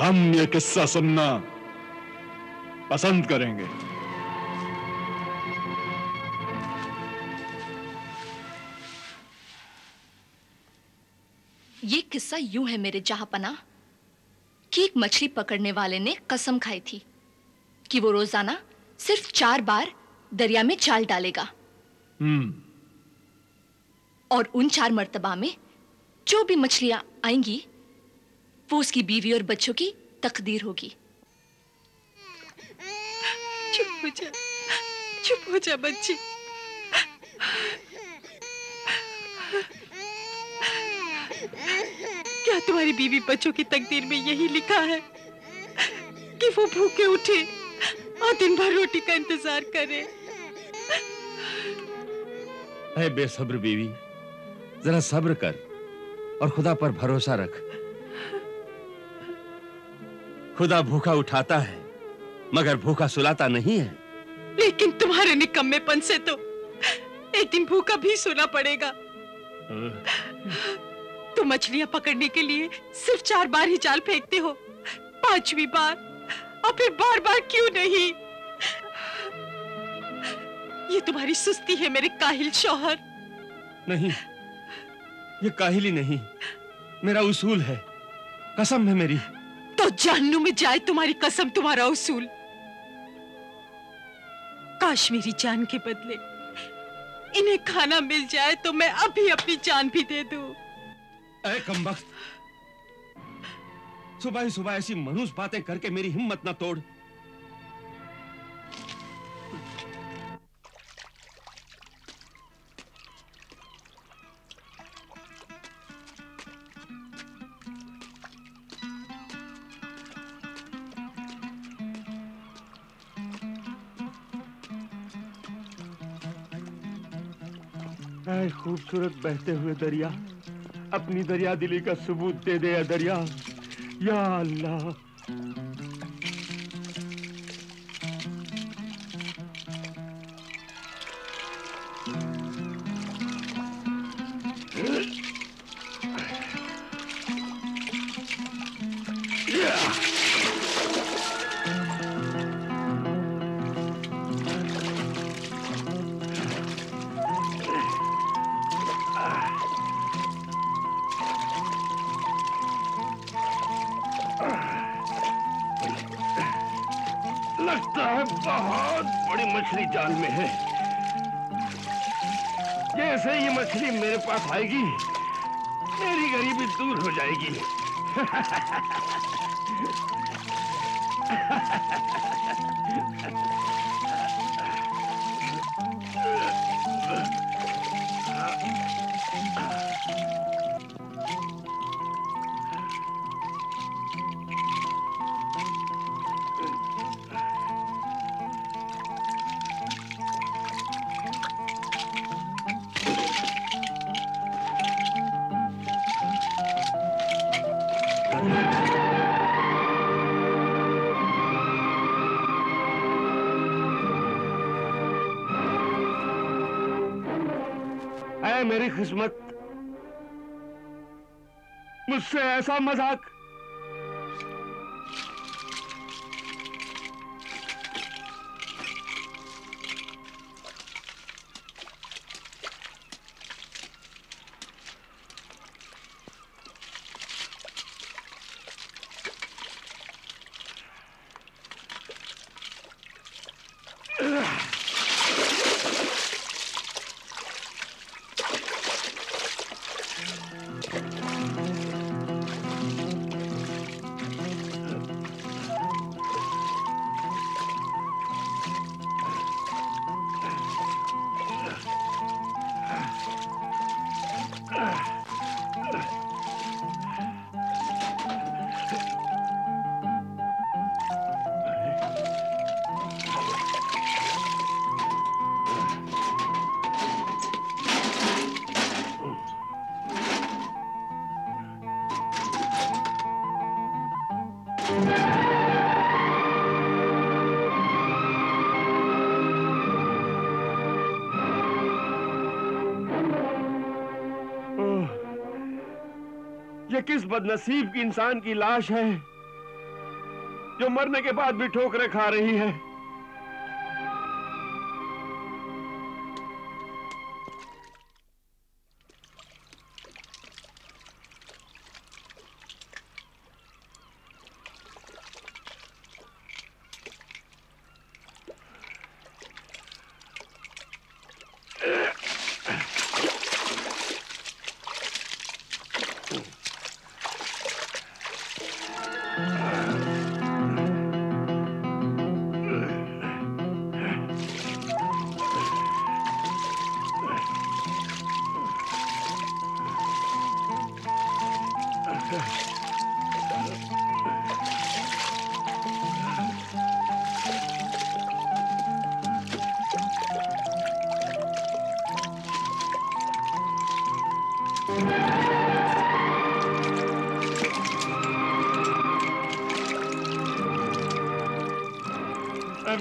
हम ये किस्सा सुनना पसंद करेंगे। ये किस्सा यूं है मेरे जहांपनाह कि एक मछली पकड़ने वाले ने कसम खाई थी कि वो रोजाना सिर्फ 4 बार दरिया में जाल डालेगा। और उन 4 मर्तबा में जो भी मछलियां आएंगी वो उसकी बीवी और बच्चों की तकदीर होगी। चुप हो जा बच्ची। क्या तुम्हारी बीवी बच्चों की तकदीर में यही लिखा है कि वो भूखे उठे और दिन भर रोटी का इंतजार करे? ऐ बेसब्र बीवी, जरा सब्र कर और खुदा पर भरोसा रख। खुदा भूखा उठाता है मगर भूखा सुलाता नहीं है। लेकिन तुम्हारे निकम्मेपन से तो एक दिन भूखा भी सोना पड़ेगा। तुम मछलियां पकड़ने के लिए सिर्फ 4 बार ही जाल फेंकते हो, 5वीं बार और फिर बार बार क्यों नहीं? ये तुम्हारी सुस्ती है मेरे काहिल शौहर। नहीं, ये काहिली नहीं, मेरा उसूल है, कसम है मेरी। तो जहन्नुम में जाए तुम्हारी कसम, तुम्हारा उसूल। काश मेरी जान के बदले इन्हें खाना मिल जाए तो मैं अभी अपनी जान भी दे दूं। ऐ कमबख्त, सुबह ही सुबह ऐसी मनहूस बातें करके मेरी हिम्मत ना तोड़। ऐ खूबसूरत बहते हुए दरिया, अपनी दरिया दिली का सबूत दे दे दरिया, या अल्लाह। लगता है बहुत बड़ी मछली जाल में है। जैसे ये मछली मेरे पास आएगी मेरी गरीबी दूर हो जाएगी। ऐ मेरी किस्मत, मुझसे ऐसा मजाक। ये किस बदनसीब की इंसान की लाश है जो मरने के बाद भी ठोकरें खा रही है।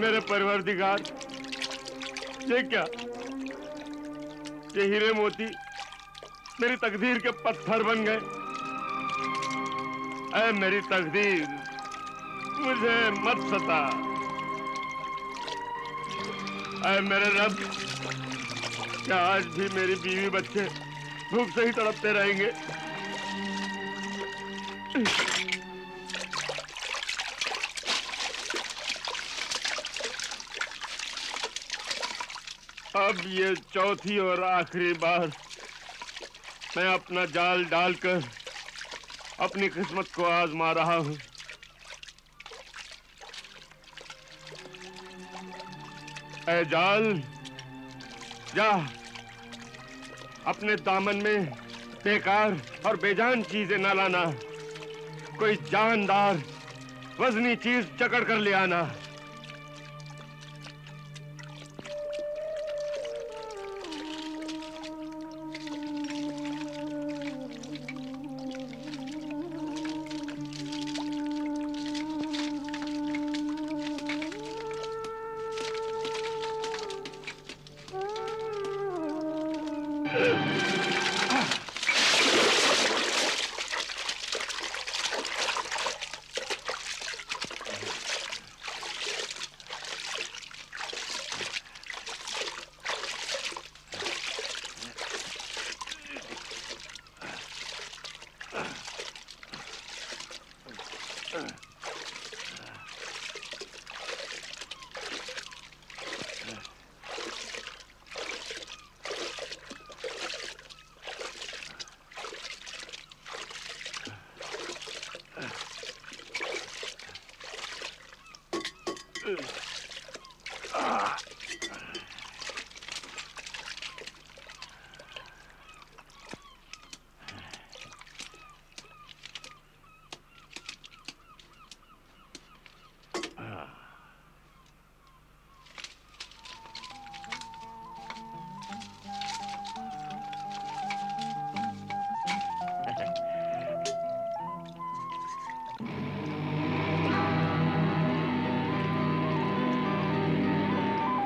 मेरे परवरदिगार, ये क्या? ये हीरे मोती मेरी तकदीर के पत्थर बन गए। ऐ मेरी तकदीर, मुझे मत सता। ऐ मेरे रब, क्या आज भी मेरी बीवी बच्चे भूख से ही तड़पते रहेंगे? अब ये चौथी और आखिरी बार मैं अपना जाल डालकर अपनी किस्मत को आजमा रहा हूं। ऐ जाल, जा अपने दामन में बेकार और बेजान चीजें न लाना। कोई जानदार वजनी चीज चकड़ कर ले आना।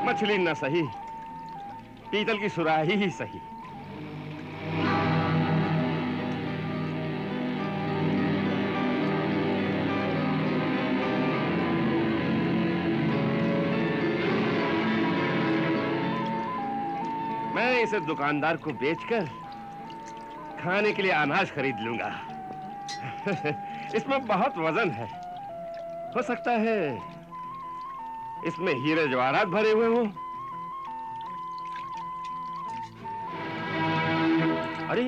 मछली न सही, पीतल की सुराही ही सही। मैं इसे दुकानदार को बेचकर खाने के लिए अनाज खरीद लूंगा। इसमें बहुत वजन है। हो सकता है इसमें हीरे जवाहरात भरे हुए हों। अरे,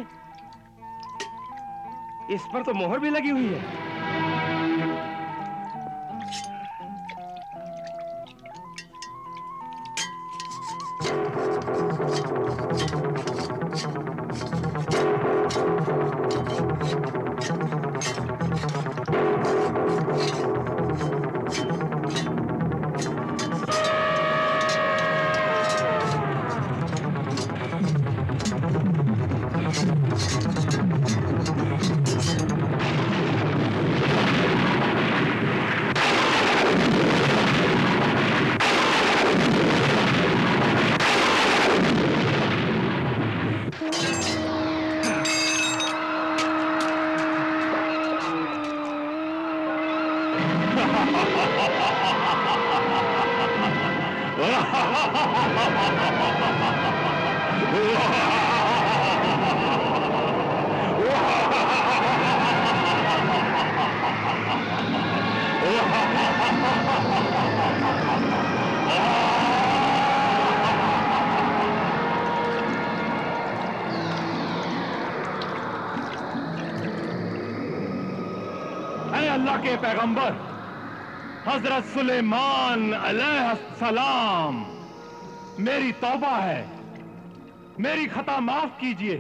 इस पर तो मोहर भी लगी हुई है। अल्लाह के पैगंबर हजरत सुलेमान अलैहिस्सलाम, मेरी तौबा है, मेरी खता माफ कीजिए।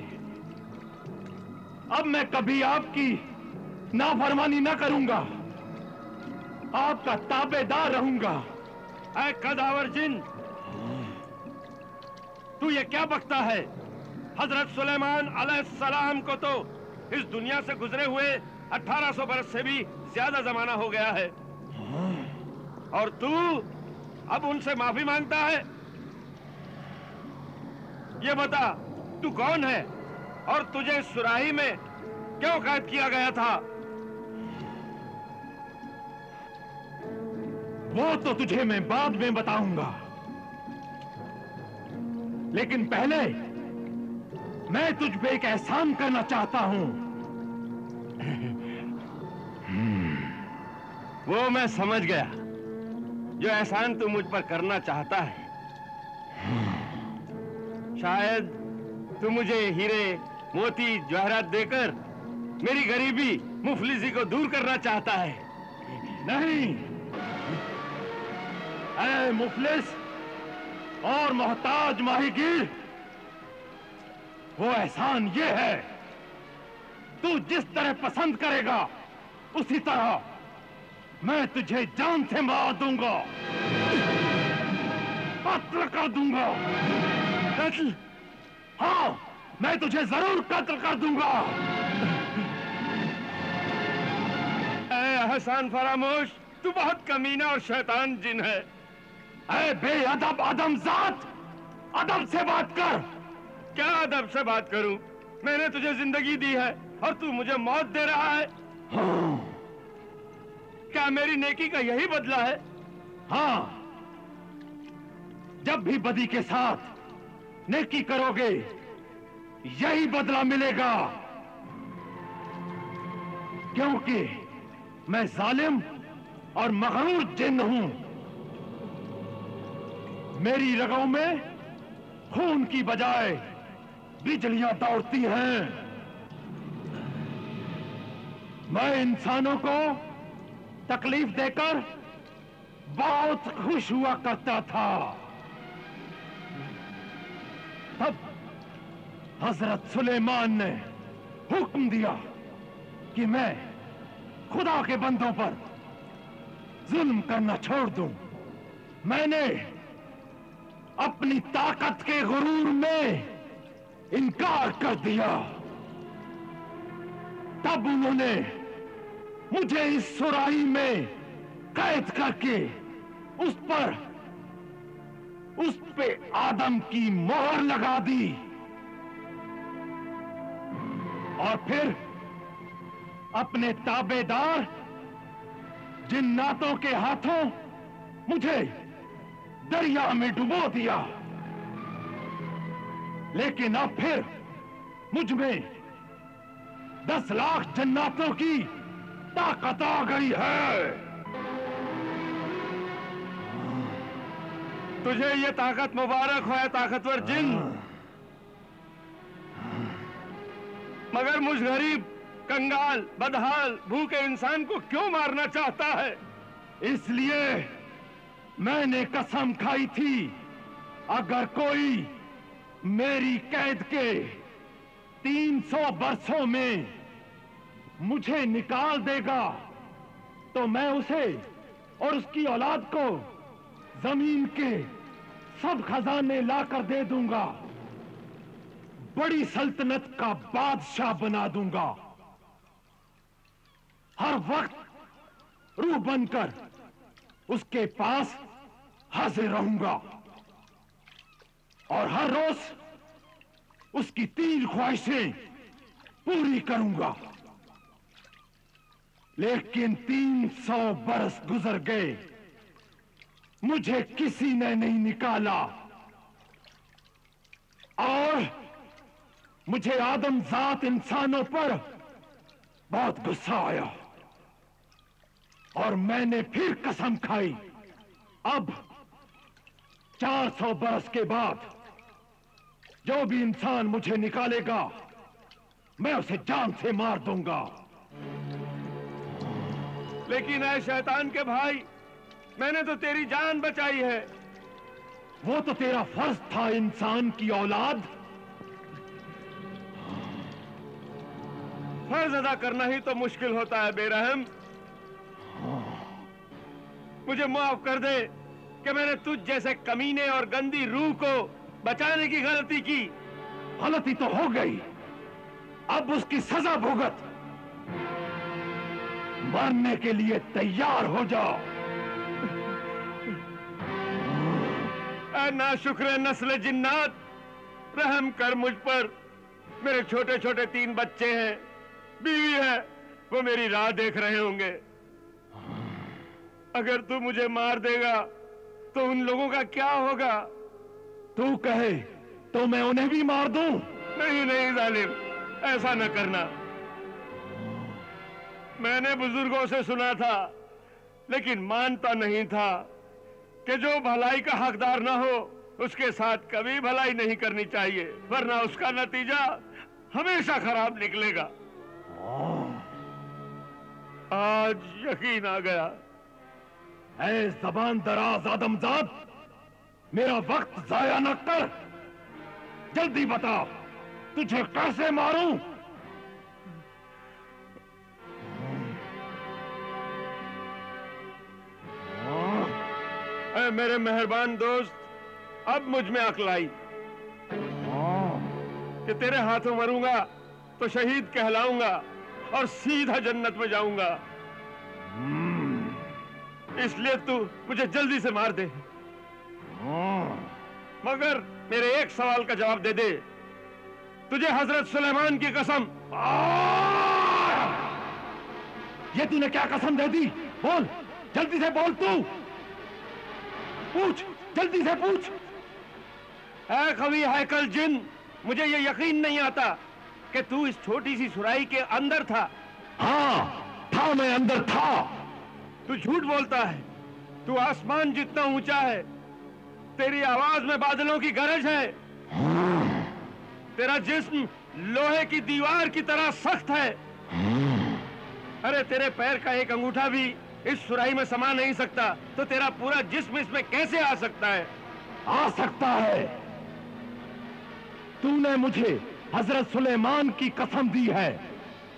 अब मैं कभी आपकी नाफरमानी न करूंगा, आपका ताबेदार रहूंगा। ऐ कदावर जिन, तू ये क्या बकता है? हजरत सुलेमान अलैहिस्सलाम को तो इस दुनिया से गुजरे हुए 1800 बरस से भी ज्यादा जमाना हो गया है, और तू अब उनसे माफी मांगता है? ये बता, तू कौन है और तुझे इस सुराही में क्यों कैद किया गया था? वो तो तुझे मैं बाद में बताऊंगा, लेकिन पहले मैं तुझ पे एक एहसान करना चाहता हूं। वो मैं समझ गया, जो एहसान तू मुझ पर करना चाहता है। शायद तू मुझे हीरे, मोती, जवाहरात देकर मेरी गरीबी, मुफलिसी को दूर करना चाहता है। नहीं, ऐ मुफलिस और मोहताज माहीगीर, वो एहसान ये है, तू जिस तरह पसंद करेगा उसी तरह मैं तुझे जान से मार दूंगा, कत्ल कर दूंगा। कत्ल? हाँ, मैं तुझे जरूर कत्ल कर दूंगा। एहसान फरामोश, तू बहुत कमीना और शैतान जिन है। ऐ बेअदब आदमजात, अदब से बात कर। क्या अदब से बात करूं? मैंने तुझे जिंदगी दी है और तू मुझे मौत दे रहा है। हाँ। क्या मेरी नेकी का यही बदला है? हाँ, जब भी बदी के साथ नेकी करोगे यही बदला मिलेगा, क्योंकि मैं जालिम और मगरूर जिन्न हूं। मेरी रगों में खून की बजाय बिजलियां दौड़ती हैं। मैं इंसानों को तकलीफ देकर बहुत खुश हुआ करता था। तब हजरत सुलेमान ने हुक्म दिया कि मैं खुदा के बंदों पर जुल्म करना छोड़ दूं। मैंने अपनी ताकत के गुरूर में इनकार कर दिया। तब उन्होंने मुझे इस सुराही में कैद करके उस पे आदम की मोहर लगा दी, और फिर अपने ताबेदार जिन्नातों के हाथों मुझे दरिया में डुबो दिया। लेकिन अब फिर मुझ में 10 लाख जन्नातों की ताकत आ गई है। तुझे ये ताकत मुबारक हो, ताकतवर जिन। मगर मुझ गरीब, कंगाल, बदहाल, भूखे इंसान को क्यों मारना चाहता है? इसलिए मैंने कसम खाई थी, अगर कोई मेरी कैद के 300 बरसों में मुझे निकाल देगा तो मैं उसे और उसकी औलाद को जमीन के सब खजाने लाकर दे दूंगा, बड़ी सल्तनत का बादशाह बना दूंगा। हर वक्त रूह बनकर उसके पास हाजिर रहूंगा और हर रोज उसकी 3 ख्वाहिशें पूरी करूंगा। लेकिन 300 बरस गुजर गए, मुझे किसी ने नहीं निकाला और मुझे आदमजात इंसानों पर बहुत गुस्सा आया और मैंने फिर कसम खाई, अब 400 बरस के बाद जो भी इंसान मुझे निकालेगा मैं उसे जान से मार दूंगा। लेकिन ऐ शैतान के भाई, मैंने तो तेरी जान बचाई है। वो तो तेरा फर्ज था इंसान की औलाद। फर्ज अदा करना ही तो मुश्किल होता है बेरहम। मुझे माफ कर दे कि मैंने तुझ जैसे कमीने और गंदी रूह को बचाने की गलती की। गलती तो हो गई, अब उसकी सजा भुगत। मरने के लिए तैयार हो जाओ। नाशुक्र नस्ल जिन्नात, रहम कर मुझ पर। मेरे छोटे छोटे 3 बच्चे हैं, बीवी है, वो मेरी राह देख रहे होंगे। अगर तू मुझे मार देगा तो उन लोगों का क्या होगा? तू कहे तो मैं उन्हें भी मार दूं? नहीं नहीं जालिम, ऐसा न करना। मैंने बुजुर्गों से सुना था, लेकिन मानता नहीं था कि जो भलाई का हकदार ना हो उसके साथ कभी भलाई नहीं करनी चाहिए, वरना उसका नतीजा हमेशा खराब निकलेगा। आज यकीन आ गया। ऐ ज़बान दराज आदमजाद, मेरा वक्त जाया न कर। जल्दी बता, तुझे कैसे मारूं? ऐ मेरे मेहरबान दोस्त, अब मुझ में अक्ल आई कि तेरे हाथों मरूंगा तो शहीद कहलाऊंगा और सीधा जन्नत में जाऊंगा। इसलिए तू मुझे जल्दी से मार दे, मगर मेरे एक सवाल का जवाब दे दे। तुझे हजरत सुलेमान की कसम। ये तूने क्या कसम दे दी? बोल, जल्दी से बोल। तू पूछ, जल्दी से पूछ। ऐ कवि हैकल जिन, मुझे ये यकीन नहीं आता कि तू इस छोटी सी सुराही के अंदर था। हाँ था, मैं अंदर था। तू झूठ बोलता है। तू आसमान जितना ऊंचा है, तेरी आवाज में बादलों की गरज है, तेरा जिस्म लोहे की दीवार की तरह सख्त है। अरे तेरे पैर का एक अंगूठा भी इस सुराही में समा नहीं सकता, तो तेरा पूरा जिस्म इसमें कैसे आ सकता है? आ सकता है। तूने मुझे हजरत सुलेमान की कसम दी है,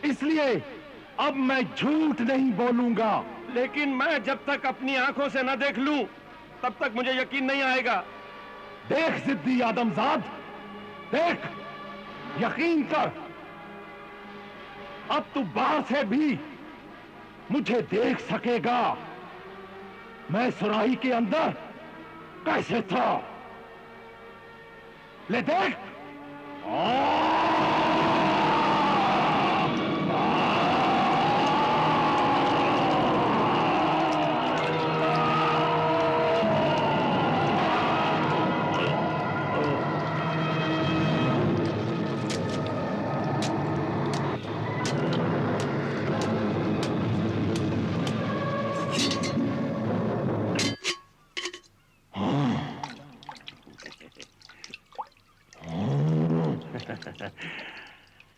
इसलिए अब मैं झूठ नहीं बोलूंगा। लेकिन मैं जब तक अपनी आंखों से न देख लूं, तब तक मुझे यकीन नहीं आएगा। देख जिद्दी आदमजाद, देख, यकीन कर। अब तू बाहर से भी मुझे देख सकेगा। मैं सुराही के अंदर कैसे था, ले देख।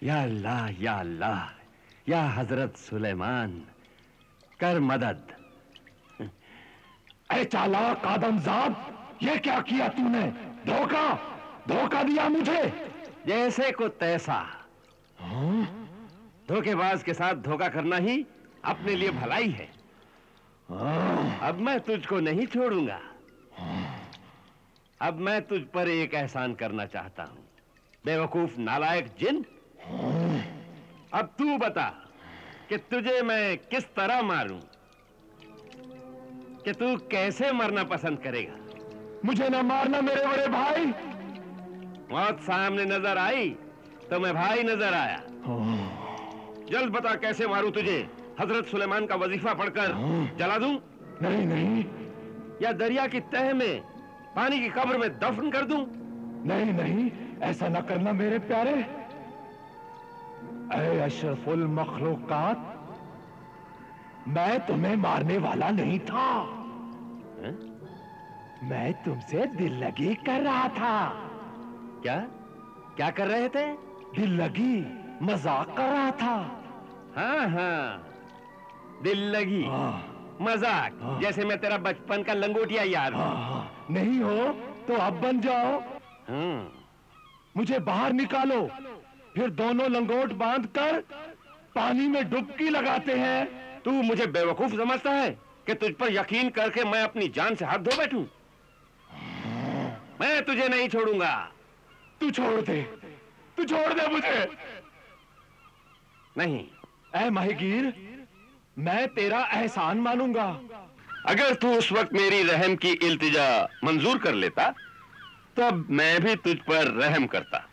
या अल्लाह, या अल्लाह, या हजरत सुलेमान, कर मदद। ऐ चालाक आदमजाद, ये क्या किया तूने? धोखा, धोखा दिया मुझे। जैसे को तैसा। धोखेबाज के साथ धोखा करना ही अपने लिए भलाई है। अब मैं तुझको नहीं छोड़ूंगा। अब मैं तुझ पर एक एहसान करना चाहता हूं, बेवकूफ नालायक जिन। अब तू बता कि तुझे मैं किस तरह मारूं, कि तू कैसे मरना पसंद करेगा? मुझे ना मारना मेरे बड़े भाई। मौत सामने नजर आई तो मैं भाई नजर आया। जल्द बता कैसे मारूं तुझे, हजरत सुलेमान का वजीफा पढ़कर जला दूं? नहीं नहीं या दरिया की तह में पानी की कब्र में दफन कर दूं? नहीं नहीं, ऐसा ना करना मेरे प्यारे। ऐ अशरफुल मखलूकात, मैं तुम्हें मारने वाला नहीं था। है? मैं तुमसे दिल लगी कर रहा था। क्या क्या कर रहे थे? दिल लगी, मजाक कर रहा था। हाँ हाँ, दिल लगी, मजाक। जैसे मैं तेरा बचपन का लंगोटिया यार हूं। नहीं हो तो अब बन जाओ। मुझे बाहर निकालो, फिर दोनों लंगोट बांधकर पानी में डुबकी लगाते हैं। तू मुझे बेवकूफ समझता है कि तुझ पर यकीन करके मैं अपनी जान से हाथ धो बैठूं? मैं तुझे नहीं छोड़ूंगा। तू छोड़ दे, तू छोड़ दे मुझे। नहीं। ऐ माहीगीर, मैं तेरा एहसान मानूंगा। अगर तू उस वक्त मेरी रहम की इल्तिजा मंजूर कर लेता, तब मैं भी तुझ पर रहम करता।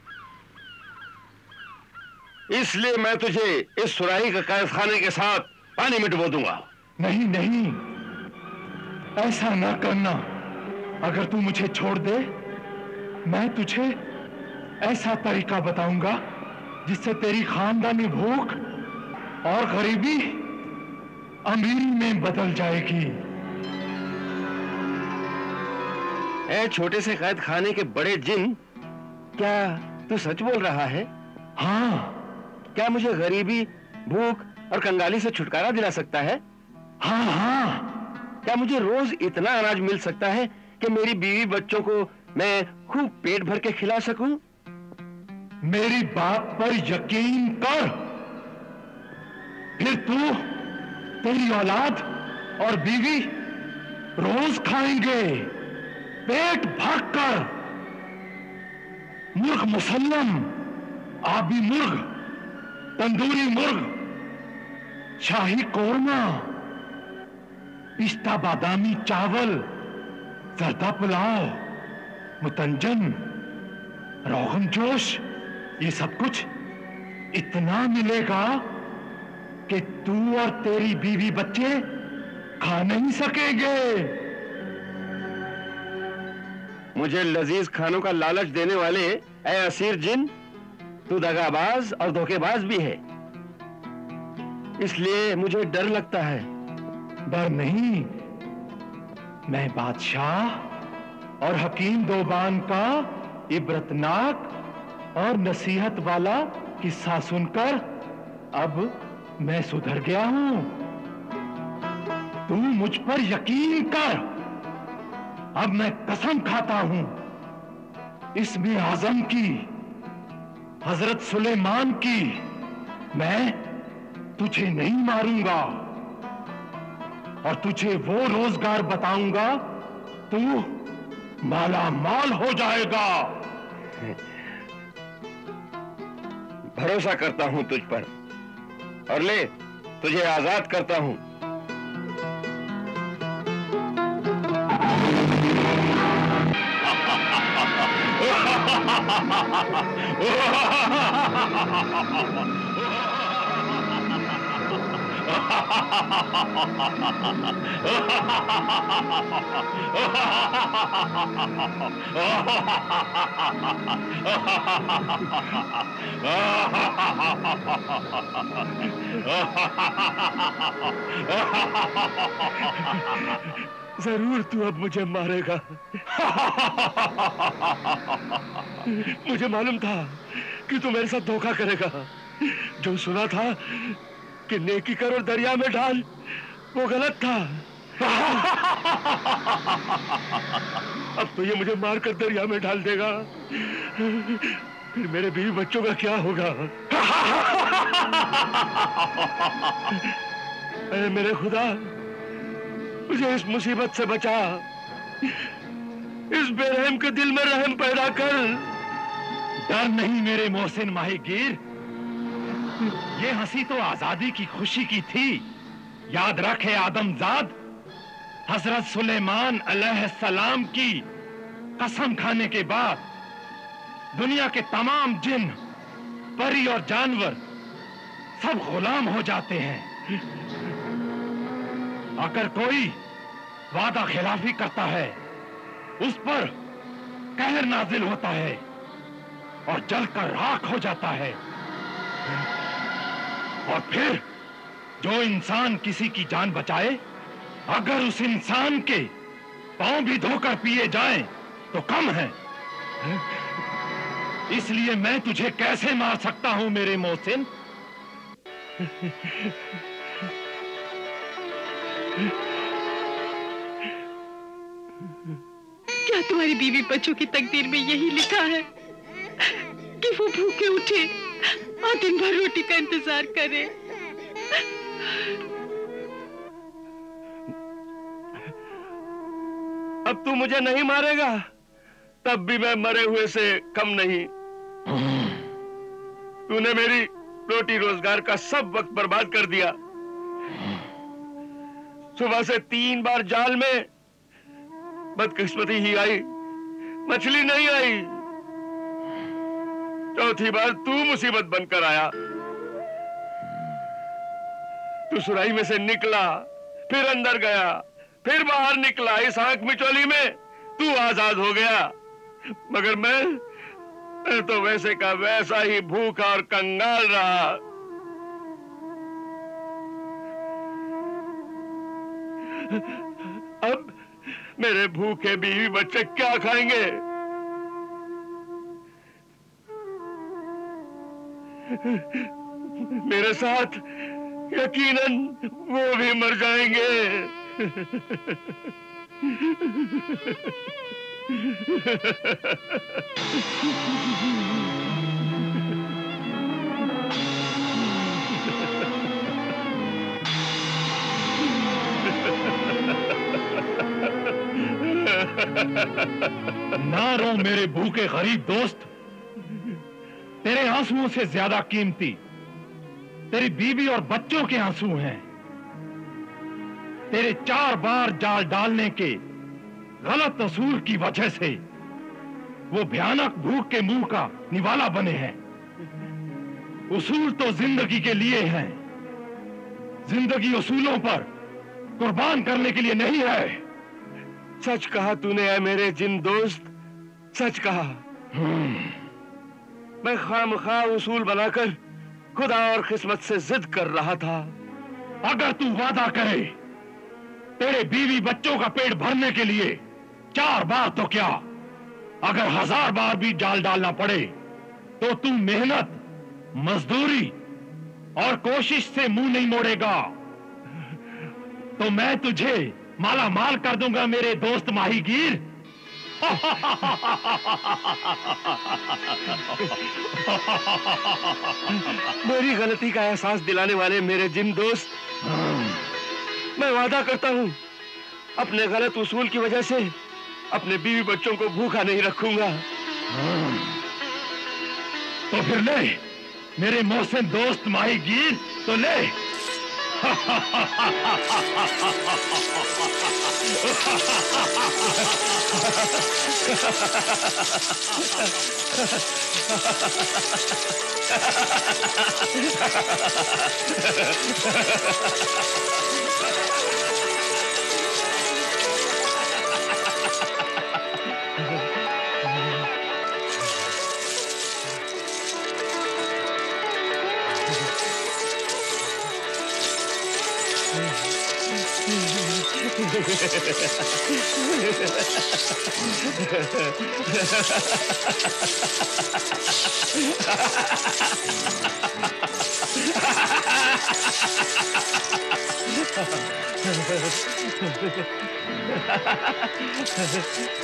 इसलिए मैं तुझे इस सुराही के कैदखाने के साथ पानी में डुबो दूंगा। नहीं नहीं, ऐसा ना करना। अगर तू मुझे छोड़ दे, मैं तुझे ऐसा तरीका बताऊंगा जिससे तेरी खानदानी भूख और गरीबी अमीरी में बदल जाएगी। ए छोटे से कैद खाने के बड़े जिन, क्या तू सच बोल रहा है? हाँ। क्या मुझे गरीबी, भूख और कंगाली से छुटकारा दिला सकता है? हाँ हाँ। क्या मुझे रोज इतना अनाज मिल सकता है कि मेरी बीवी बच्चों को मैं खूब पेट भर के खिला सकूं? मेरी बात पर यकीन कर, फिर तू, तेरी औलाद और बीवी रोज खाएंगे पेट भरकर। मुर्ग मुसल्लम, आबी मुर्ग, तंदूरी मुर्ग, शाही कोरमा, पिस्ता बादामी चावल, जर्दा पुलाव, मुतंजन, रोगन जोश, ये सब कुछ इतना मिलेगा कि तू और तेरी बीवी बच्चे खा नहीं सकेंगे। मुझे लजीज खानों का लालच देने वाले ऐ असीर जिन, तू दगाबाज और धोखेबाज भी है। इसलिए मुझे डर लगता है। डर नहीं, मैं बादशाह और हकीम दोबान का इबरतनाक और नसीहत वाला किस्सा सुनकर अब मैं सुधर गया हूं। तू मुझ पर यकीन कर। अब मैं कसम खाता हूं इसमें आजम की, हजरत सुलेमान की, मैं तुझे नहीं मारूंगा और तुझे वो रोजगार बताऊंगा, तू माला माल हो जाएगा। भरोसा करता हूं तुझ पर, और ले, तुझे आजाद करता हूं। जरूर तू अब मुझे मारेगा। मुझे मालूम था कि तू मेरे साथ धोखा करेगा। जो सुना था कि नेकी कर और दरिया में डाल, वो गलत था। अब तो ये मुझे मारकर दरिया में डाल देगा, फिर मेरे बीवी बच्चों का क्या होगा? ऐ मेरे खुदा, मुझे इस मुसीबत से बचा। इस बेरहम के दिल में रहम पैदा कर। डर नहीं मेरे मोहसिन माहीगीर, ये हंसी तो आजादी की खुशी की थी। याद रखे आदमजाद, हजरत सुलेमान अलैहिस्सलाम की कसम खाने के बाद दुनिया के तमाम जिन, परी और जानवर सब गुलाम हो जाते हैं। अगर कोई वादा खिलाफी करता है उस पर कहर नाजिल होता है और जलकर राख हो जाता है। और फिर जो इंसान किसी की जान बचाए, अगर उस इंसान के पांव भी धोकर पिए जाएं तो कम है। इसलिए मैं तुझे कैसे मार सकता हूं मेरे मोहसिन? क्या तुम्हारी बीवी बच्चों की तकदीर में यही लिखा है कि वो भूखे उठे और दिन भर रोटी का इंतजार करे? अब तू मुझे नहीं मारेगा, तब भी मैं मरे हुए से कम नहीं। तूने मेरी रोटी रोजगार का सब वक्त बर्बाद कर दिया। सुबह से 3 बार जाल में बदकिस्मती ही आई, मछली नहीं आई। चौथी बार तू मुसीबत बनकर आया। तू सुराही में से निकला, फिर अंदर गया, फिर बाहर निकला। इस आंख मिचौली में तू आजाद हो गया, मगर मैं तो वैसे का वैसा ही भूखा और कंगाल रहा। अब मेरे भूखे बीवी बच्चे क्या खाएंगे? मेरे साथ यकीनन वो भी मर जाएंगे। ना रो मेरे भूखे गरीब दोस्त। तेरे आंसुओं से ज्यादा कीमती तेरी बीवी और बच्चों के आंसू हैं। तेरे 4 बार जाल डालने के गलत असूल की वजह से वो भयानक भूख के मुंह का निवाला बने हैं। उसूल तो जिंदगी के लिए हैं, जिंदगी उसूलों पर कुर्बान करने के लिए नहीं है। सच कहा तूने है मेरे जिन दोस्त, सच कहा। मैं खामखा उसूल बनाकर खुदा और किस्मत से जिद कर रहा था। अगर तू वादा करे तेरे बीवी बच्चों का पेट भरने के लिए 4 बार तो क्या, अगर 1000 बार भी जाल डालना पड़े तो तू मेहनत, मजदूरी और कोशिश से मुंह नहीं मोड़ेगा, तो मैं तुझे माला माल कर दूंगा मेरे दोस्त माहीगीर। मेरी गलती का एहसास दिलाने वाले मेरे जिन दोस्त, मैं वादा करता हूं अपने गलत उसूल की वजह से अपने बीवी बच्चों को भूखा नहीं रखूंगा। तो फिर ले मेरे मोहसिन दोस्त माहीगीर, तो ले।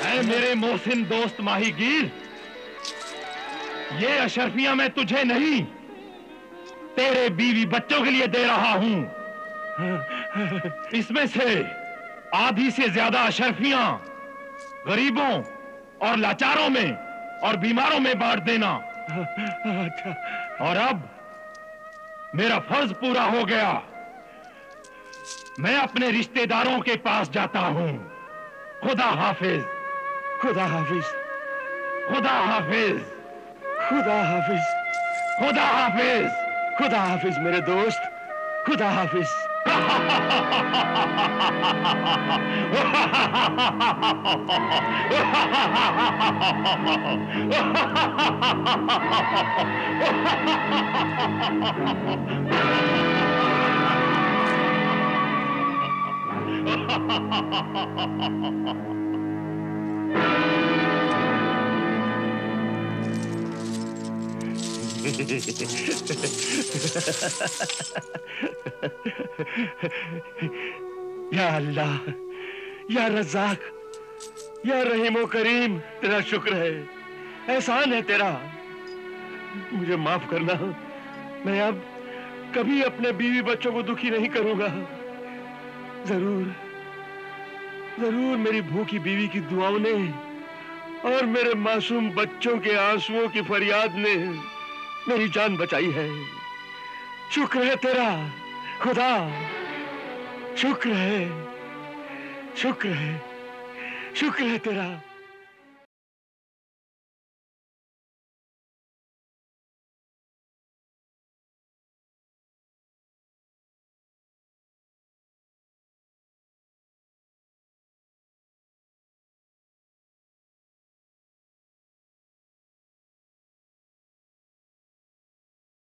ऐ मेरे मोहसिन दोस्त माहीगीर, ये अशरफियां मैं तुझे नहीं तेरे बीवी बच्चों के लिए दे रहा हूं। इसमें से आधी से ज्यादा अशरफियां गरीबों और लाचारों में और बीमारों में बांट देना। और अब मेरा फर्ज पूरा हो गया, मैं अपने रिश्तेदारों के पास जाता हूं। खुदा हाफिज। खुदा हाफिज। खुदा हाफिज। खुदा हाफिज। खुदा हाफिज। खुदा हाफिज मेरे दोस्त, खुदा हाफिज। या अल्लाह, या रज़ाक, या रहीमो करीम, तेरा शुक्र है, एहसान है तेरा। मुझे माफ करना, मैं अब कभी अपने बीवी बच्चों को दुखी नहीं करूंगा। जरूर जरूर मेरी भूखी बीवी की दुआओं ने और मेरे मासूम बच्चों के आंसुओं की फरियाद ने मेरी जान बचाई है। शुक्र है तेरा खुदा, शुक्र है, शुक्र है, शुक्र है तेरा।